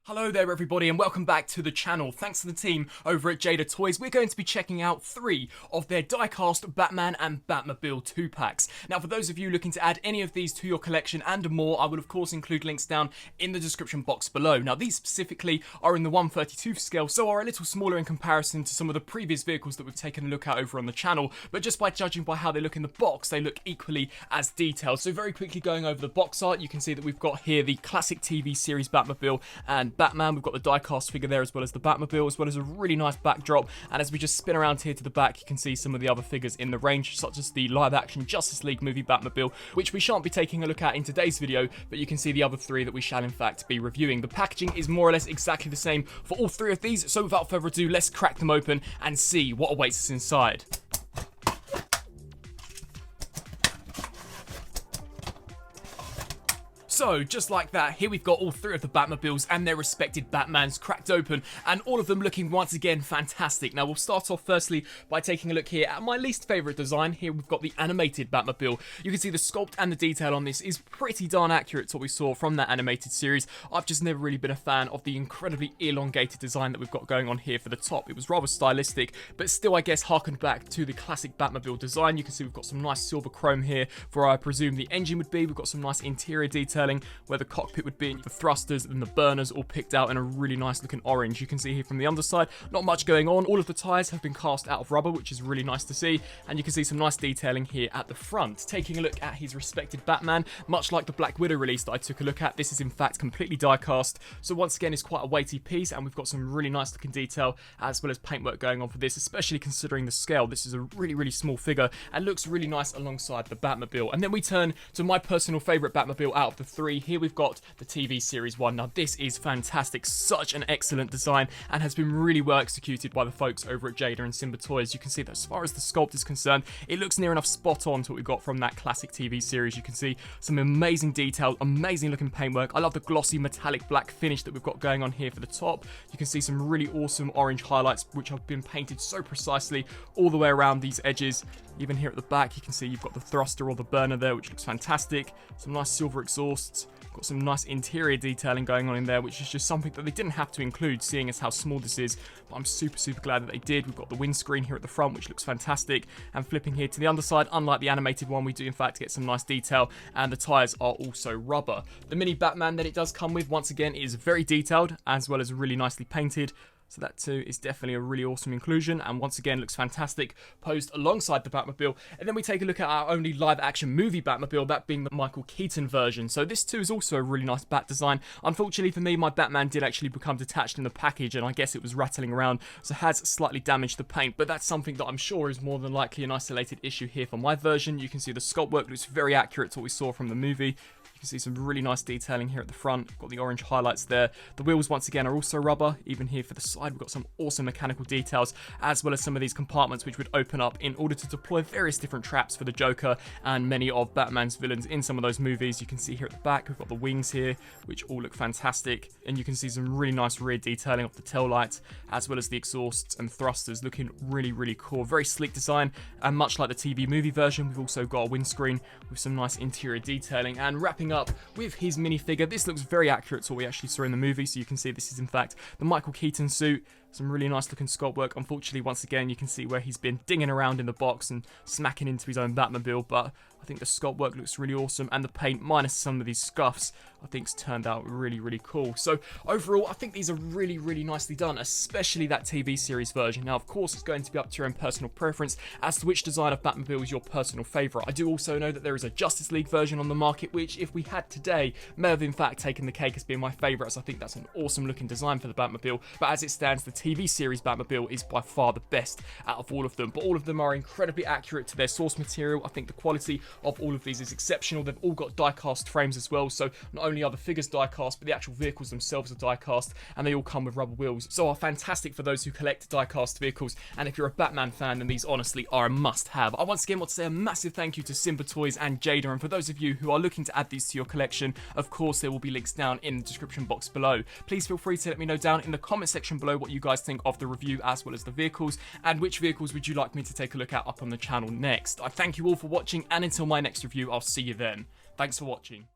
Hello there everybody and welcome back to the channel. Thanks to the team over at JADA Toys, we're going to be checking out 3 of their die-cast Batman and Batmobile 2-packs. Now for those of you looking to add any of these to your collection and more, I will of course include links down in the description box below. Now these specifically are in the 1/32 scale, so are a little smaller in comparison to some of the previous vehicles that we've taken a look at over on the channel, but just by judging by how they look in the box, they look equally as detailed. So very quickly going over the box art, you can see that we've got here the classic TV series Batmobile and Batman. We've got the die-cast figure there as well as the Batmobile, as well as a really nice backdrop. And as we just spin around here to the back, you can see some of the other figures in the range, such as the live-action Justice League movie Batmobile, which we shan't be taking a look at in today's video, but you can see the other 3 that we shall in fact be reviewing. The packaging is more or less exactly the same for all 3 of these, so without further ado, let's crack them open and see what awaits us inside. So, just like that, here we've got all 3 of the Batmobiles and their respected Batmans cracked open, and all of them looking once again fantastic. Now, we'll start off firstly by taking a look here at my least favourite design. Here we've got the animated Batmobile. You can see the sculpt and the detail on this is pretty darn accurate to what we saw from that animated series. I've just never really been a fan of the incredibly elongated design that we've got going on here for the top. It was rather stylistic, but still, I guess, harkened back to the classic Batmobile design. You can see we've got some nice silver chrome here for where I presume the engine would be. We've got some nice interior detailing where the cockpit would be, the thrusters and the burners all picked out in a really nice looking orange. You can see here from the underside, not much going on. All of the tyres have been cast out of rubber, which is really nice to see, and you can see some nice detailing here at the front. Taking a look at his respected Batman, much like the Black Widow release that I took a look at, this is in fact completely die cast, so once again it's quite a weighty piece, and we've got some really nice looking detail as well as paintwork going on for this, especially considering the scale. This is a really small figure and looks really nice alongside the Batmobile. And then we turn to my personal favourite Batmobile out of the 3. Here we've got the TV series one. Now this is fantastic, such an excellent design, and has been really well executed by the folks over at JADA and Simba Toys. You can see that as far as the sculpt is concerned, it looks near enough spot on to what we got from that classic TV series. You can see some amazing detail, amazing looking paintwork. I love the glossy metallic black finish that we've got going on here for the top. You can see some really awesome orange highlights which have been painted so precisely all the way around these edges. Even here at the back, you can see you've got the thruster or the burner there, which looks fantastic. Some nice silver exhausts. Got some nice interior detailing going on in there, which is just something that they didn't have to include, seeing as how small this is, but I'm super glad that they did. We've got the windscreen here at the front, which looks fantastic, and flipping here to the underside, unlike the animated one, we do in fact get some nice detail, and the tyres are also rubber. The mini Batman that it does come with, once again, is very detailed, as well as really nicely painted. So that too is definitely a really awesome inclusion, and once again looks fantastic posed alongside the Batmobile. And then we take a look at our only live action movie Batmobile, that being the Michael Keaton version. So this too is also a really nice bat design. Unfortunately for me, my Batman did actually become detached in the package, and I guess it was rattling around, so has slightly damaged the paint, but that's something that I'm sure is more than likely an isolated issue here for my version. You can see the sculpt work looks very accurate to what we saw from the movie. You can see some really nice detailing here at the front. Got the orange highlights there. The wheels once again are also rubber. Even here for the side, we've got some awesome mechanical details, as well as some of these compartments which would open up in order to deploy various different traps for the Joker and many of Batman's villains in some of those movies. You can see here at the back, we've got the wings here, which all look fantastic. And you can see some really nice rear detailing of the tail lights, as well as the exhausts and thrusters looking really cool. Very sleek design, and much like the TV movie version, we've also got a windscreen with some nice interior detailing. And wrapping up with his minifigure, this looks very accurate to what we actually saw in the movie, so you can see this is in fact the Michael Keaton suit. Some really nice looking sculpt work. Unfortunately, once again, you can see where he's been dinging around in the box and smacking into his own Batmobile, but I think the sculpt work looks really awesome, and the paint, minus some of these scuffs, I think it's turned out really cool. So overall, I think these are really nicely done, especially that TV series version. Now, of course, it's going to be up to your own personal preference as to which design of Batmobile is your personal favourite. I do also know that there is a Justice League version on the market, which, if we had today, may have in fact taken the cake as being my favourite, as I think that's an awesome looking design for the Batmobile. But as it stands, the TV series Batmobile is by far the best out of all of them. But all of them are incredibly accurate to their source material. I think the quality of all of these is exceptional. They've all got die-cast frames as well, so not only are the figures die-cast, but the actual vehicles themselves are die-cast, and they all come with rubber wheels, so are fantastic for those who collect die-cast vehicles. And if you're a Batman fan, then these honestly are a must-have. I once again want to say a massive thank you to Simba Toys and JADA, and for those of you who are looking to add these to your collection, of course there will be links down in the description box below. Please feel free to let me know down in the comment section below what you guys think of the review, as well as the vehicles, and which vehicles would you like me to take a look at up on the channel next. I thank you all for watching, and until my next review, I'll see you then. Thanks for watching.